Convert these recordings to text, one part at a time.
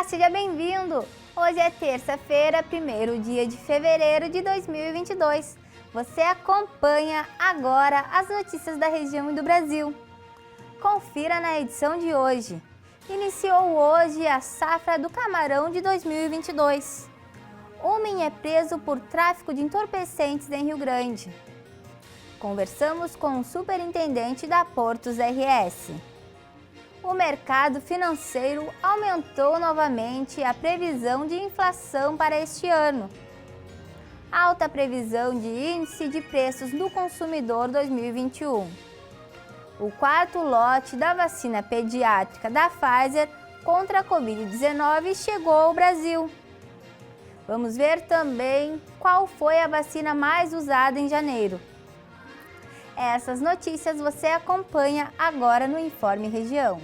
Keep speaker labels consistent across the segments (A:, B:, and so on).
A: seja bem-vindo! Hoje é terça-feira, 1º dia de fevereiro de 2022. Você acompanha agora as notícias da região e do Brasil. Confira na edição de hoje. Iniciou hoje a safra do camarão de 2022. Homem é preso por tráfico de entorpecentes em Rio Grande. Conversamos com o superintendente da Portos RS. O mercado financeiro aumentou novamente a previsão de inflação para este ano. Alta previsão de índice de preços do consumidor 2021. O 4º lote da vacina pediátrica da Pfizer contra a Covid-19 chegou ao Brasil. Vamos ver também qual foi a vacina mais usada em janeiro. Essas notícias você acompanha agora no Informe Região.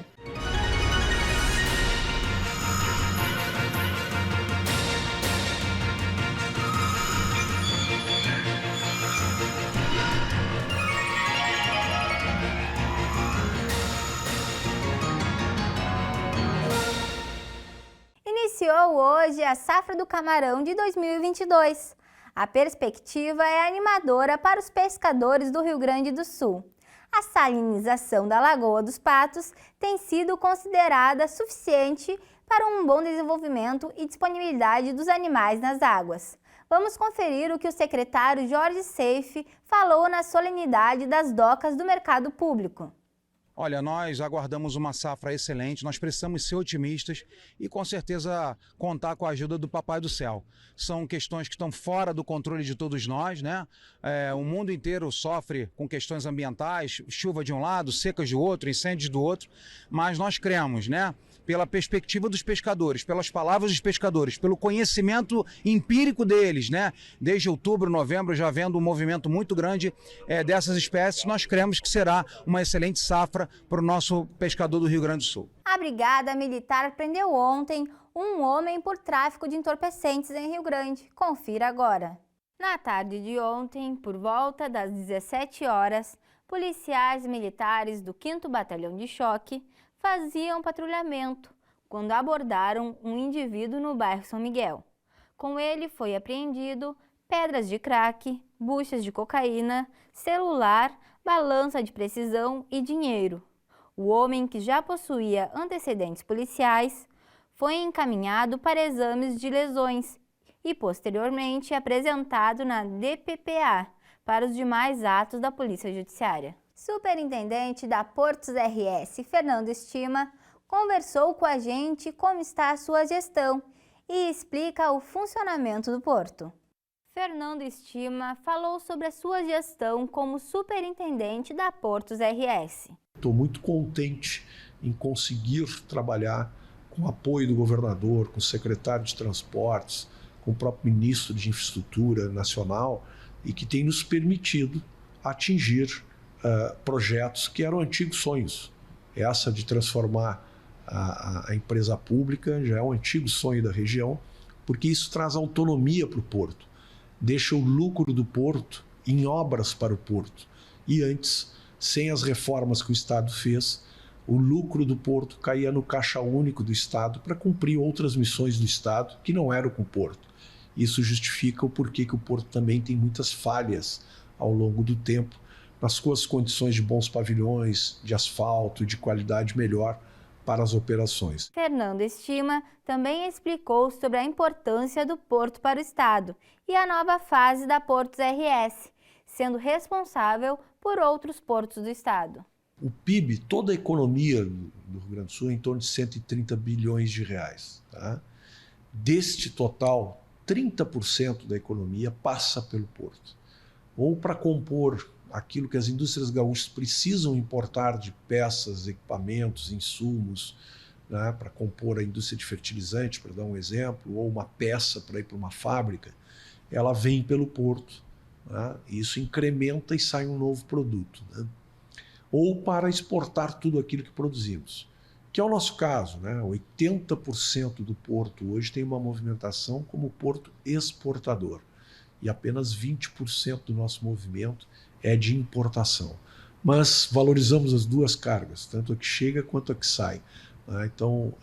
A: Iniciou hoje a safra do camarão de 2022. A perspectiva é animadora para os pescadores do Rio Grande do Sul. A salinização da Lagoa dos Patos tem sido considerada suficiente para um bom desenvolvimento e disponibilidade dos animais nas águas. Vamos conferir o que o secretário Jorge Seife falou na solenidade das docas do mercado público.
B: Olha, nós aguardamos uma safra excelente, nós precisamos ser otimistas e com certeza contar com a ajuda do Papai do Céu. São questões que estão fora do controle de todos nós, né? O mundo inteiro sofre com questões ambientais, chuva de um lado, secas do outro, incêndios do outro, mas nós cremos, né? Pela perspectiva dos pescadores, pelas palavras dos pescadores, pelo conhecimento empírico deles, né? Desde outubro, novembro, já vendo um movimento muito grande dessas espécies, nós cremos que será uma excelente safra para o nosso pescador do Rio Grande do Sul.
A: A Brigada Militar prendeu ontem um homem por tráfico de entorpecentes em Rio Grande. Confira agora. Na tarde de ontem, por volta das 17 horas, policiais militares do 5º Batalhão de Choque faziam patrulhamento quando abordaram um indivíduo no bairro São Miguel. Com ele foi apreendido pedras de crack, buchas de cocaína, celular, balança de precisão e dinheiro. O homem, que já possuía antecedentes policiais, foi encaminhado para exames de lesões e posteriormente apresentado na DPPA para os demais atos da Polícia Judiciária. Superintendente da Portos RS, Fernando Estima, conversou com a gente como está a sua gestão e explica o funcionamento do porto. Fernando Estima falou sobre a sua gestão como superintendente da Portos RS.
C: Estou muito contente em conseguir trabalhar com o apoio do governador, com o secretário de Transportes, com o próprio ministro de Infraestrutura Nacional e que tem nos permitido atingir projetos que eram antigos sonhos. Essa de transformar a empresa pública já é um antigo sonho da região, porque isso traz autonomia para o porto, deixa o lucro do porto em obras para o porto. E antes, sem as reformas que o Estado fez, o lucro do porto caía no caixa único do Estado para cumprir outras missões do Estado que não eram com o porto. Isso justifica o porquê que o porto também tem muitas falhas ao longo do tempo, nas suas condições de bons pavilhões, de asfalto, de qualidade melhor para as operações.
A: Fernando Estima também explicou sobre a importância do porto para o Estado e a nova fase da Portos RS, sendo responsável por outros portos do Estado.
C: O PIB, toda a economia do Rio Grande do Sul é em torno de 130 bilhões de reais. Tá? Deste total, 30% da economia passa pelo porto. Ou para compor aquilo que as indústrias gaúchas precisam importar de peças, equipamentos, insumos, né, para compor a indústria de fertilizante, para dar um exemplo, ou uma peça para ir para uma fábrica, ela vem pelo porto. Né, e isso incrementa e sai um novo produto. Né, ou para exportar tudo aquilo que produzimos, que é o nosso caso. Né, 80% do porto hoje tem uma movimentação como porto exportador. E apenas 20% do nosso movimento é de importação. Mas valorizamos as duas cargas, tanto a que chega quanto a que sai. né? Então,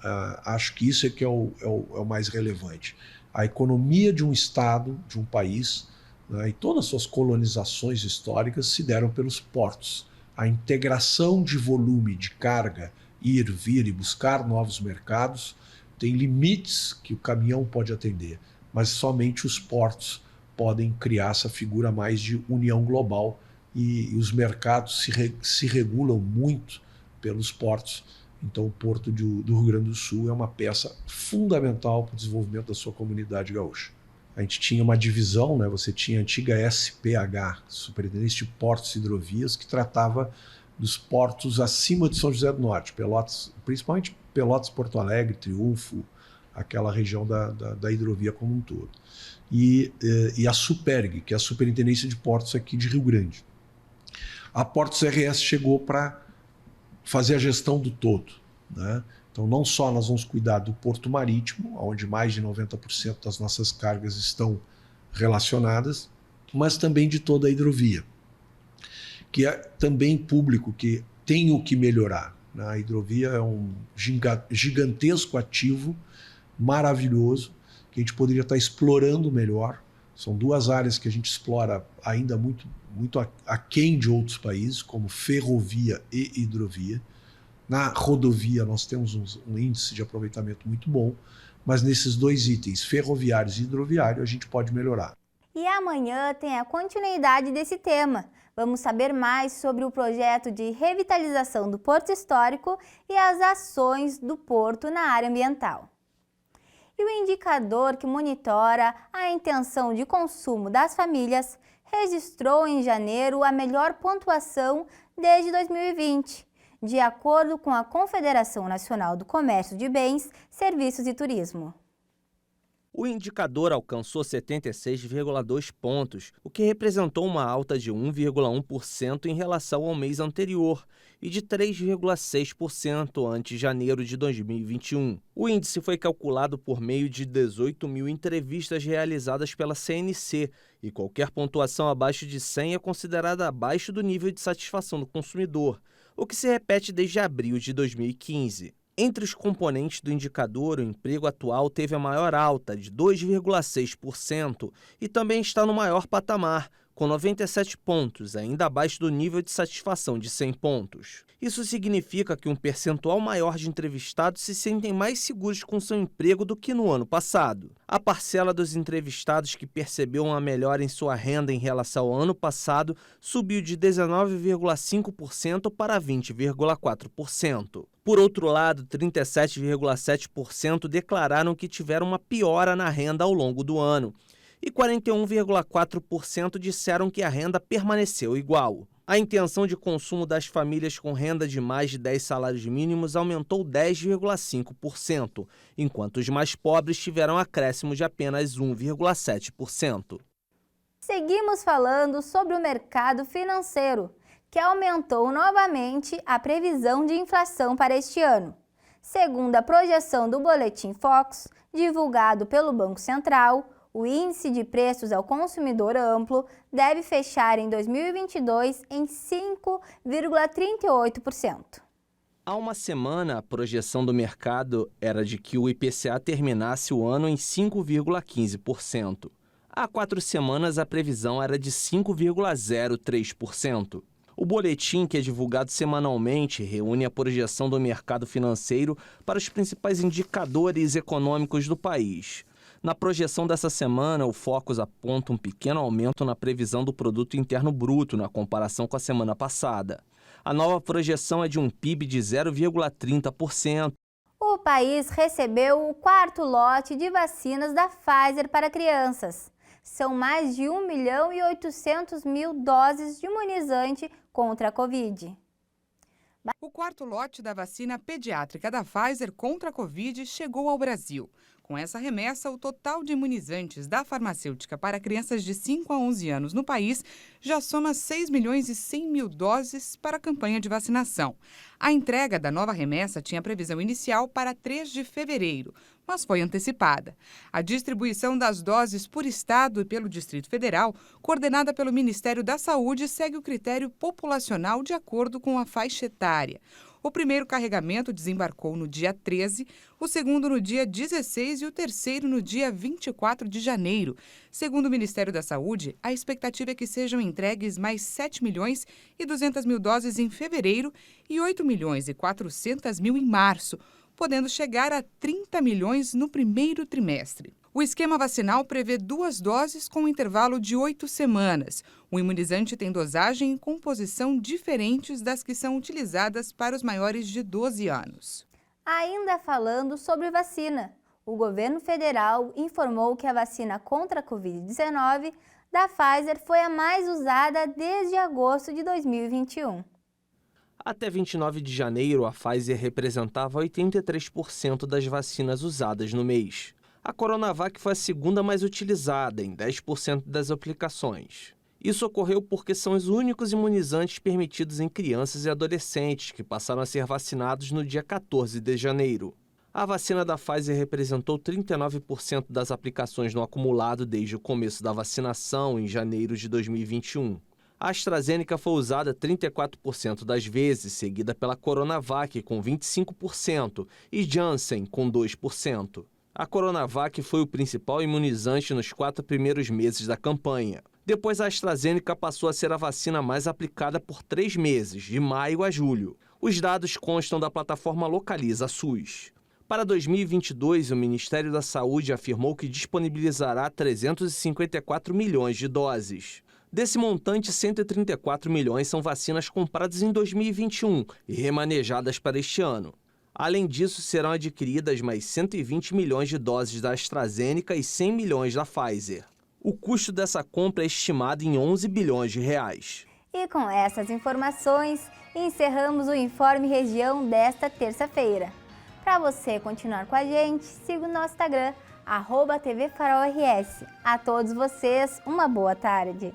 C: acho que isso é que é o mais relevante. A economia de um Estado, de um país, né, e todas as suas colonizações históricas se deram pelos portos. A integração de volume, de carga, ir, vir e buscar novos mercados, tem limites que o caminhão pode atender, mas somente os portos podem criar essa figura mais de união global e os mercados se regulam muito pelos portos. Então o Porto do Rio Grande do Sul é uma peça fundamental para o desenvolvimento da sua comunidade gaúcha. A gente tinha uma divisão, né? Você tinha a antiga SPH, Superintendência de Portos e Hidrovias, que tratava dos portos acima de São José do Norte, Pelotas, principalmente Pelotas, Porto Alegre, Triunfo, aquela região da hidrovia como um todo. E a Superg, que é a Superintendência de Portos aqui de Rio Grande. A Portos RS chegou para fazer a gestão do todo, né? Então, não só nós vamos cuidar do porto marítimo, onde mais de 90% das nossas cargas estão relacionadas, mas também de toda a hidrovia, que é também público, que tem o que melhorar, né? A hidrovia é um gigantesco ativo, maravilhoso, que a gente poderia estar explorando melhor. São duas áreas que a gente explora ainda muito aquém de outros países, como ferrovia e hidrovia. Na rodovia nós temos um índice de aproveitamento muito bom, mas nesses dois itens, ferroviários e hidroviário, a gente pode melhorar.
A: E amanhã tem a continuidade desse tema. Vamos saber mais sobre o projeto de revitalização do Porto Histórico e as ações do Porto na área ambiental. E o indicador que monitora a intenção de consumo das famílias registrou em janeiro a melhor pontuação desde 2020. De acordo com a Confederação Nacional do Comércio de Bens, Serviços e Turismo.
D: O indicador alcançou 76,2 pontos, o que representou uma alta de 1,1% em relação ao mês anterior e de 3,6% ante janeiro de 2021. O índice foi calculado por meio de 18 mil entrevistas realizadas pela CNC e qualquer pontuação abaixo de 100 é considerada abaixo do nível de satisfação do consumidor, o que se repete desde abril de 2015. Entre os componentes do indicador, o emprego atual teve a maior alta, de 2,6%, e também está no maior patamar, com 97 pontos, ainda abaixo do nível de satisfação de 100 pontos. Isso significa que um percentual maior de entrevistados se sentem mais seguros com seu emprego do que no ano passado. A parcela dos entrevistados que percebeu uma melhora em sua renda em relação ao ano passado subiu de 19,5% para 20,4%. Por outro lado, 37,7% declararam que tiveram uma piora na renda ao longo do ano e 41,4% disseram que a renda permaneceu igual. A intenção de consumo das famílias com renda de mais de 10 salários mínimos aumentou 10,5%, enquanto os mais pobres tiveram acréscimo de apenas 1,7%.
A: Seguimos falando sobre o mercado financeiro, que aumentou novamente a previsão de inflação para este ano. Segundo a projeção do Boletim Focus, divulgado pelo Banco Central, o índice de preços ao consumidor amplo deve fechar em 2022 em 5,38%.
D: Há uma semana, a projeção do mercado era de que o IPCA terminasse o ano em 5,15%. Há 4 semanas, a previsão era de 5,03%. O boletim, que é divulgado semanalmente, reúne a projeção do mercado financeiro para os principais indicadores econômicos do país. Na projeção dessa semana, o Focus aponta um pequeno aumento na previsão do Produto Interno Bruto na comparação com a semana passada. A nova projeção é de um PIB de 0,30%.
A: O país recebeu o 4º lote de vacinas da Pfizer para crianças. São mais de 1.800.000 doses de imunizante contra a Covid.
E: O 4º lote da vacina pediátrica da Pfizer contra a Covid chegou ao Brasil. Com essa remessa, o total de imunizantes da farmacêutica para crianças de 5 a 11 anos no país já soma 6.100.000 doses para a campanha de vacinação. A entrega da nova remessa tinha previsão inicial para 3 de fevereiro, mas foi antecipada. A distribuição das doses por estado e pelo Distrito Federal, coordenada pelo Ministério da Saúde, segue o critério populacional de acordo com a faixa etária. O primeiro carregamento desembarcou no dia 13, o segundo no dia 16 e o terceiro no dia 24 de janeiro. Segundo o Ministério da Saúde, a expectativa é que sejam entregues mais 7 milhões e 200 mil doses em fevereiro e 8 milhões e 400 mil em março, podendo chegar a 30 milhões no primeiro trimestre. O esquema vacinal prevê 2 doses com um intervalo de 8 semanas. O imunizante tem dosagem e composição diferentes das que são utilizadas para os maiores de 12 anos.
A: Ainda falando sobre vacina, o governo federal informou que a vacina contra a Covid-19 da Pfizer foi a mais usada desde agosto de 2021.
D: Até 29 de janeiro, a Pfizer representava 83% das vacinas usadas no mês. A Coronavac foi a segunda mais utilizada, em 10% das aplicações. Isso ocorreu porque são os únicos imunizantes permitidos em crianças e adolescentes que passaram a ser vacinados no dia 14 de janeiro. A vacina da Pfizer representou 39% das aplicações no acumulado desde o começo da vacinação, em janeiro de 2021. A AstraZeneca foi usada 34% das vezes, seguida pela Coronavac, com 25%, e Janssen, com 2%. A Coronavac foi o principal imunizante nos 4 primeiros meses da campanha. Depois, a AstraZeneca passou a ser a vacina mais aplicada por 3 meses, de maio a julho. Os dados constam da plataforma Localiza SUS. Para 2022, o Ministério da Saúde afirmou que disponibilizará 354 milhões de doses. Desse montante, 134 milhões são vacinas compradas em 2021 e remanejadas para este ano. Além disso, serão adquiridas mais 120 milhões de doses da AstraZeneca e 100 milhões da Pfizer. O custo dessa compra é estimado em 11 bilhões de reais.
A: E com essas informações, encerramos o Informe Região desta terça-feira. Para você continuar com a gente, siga o nosso Instagram, @TVFarolRS. A todos vocês, uma boa tarde.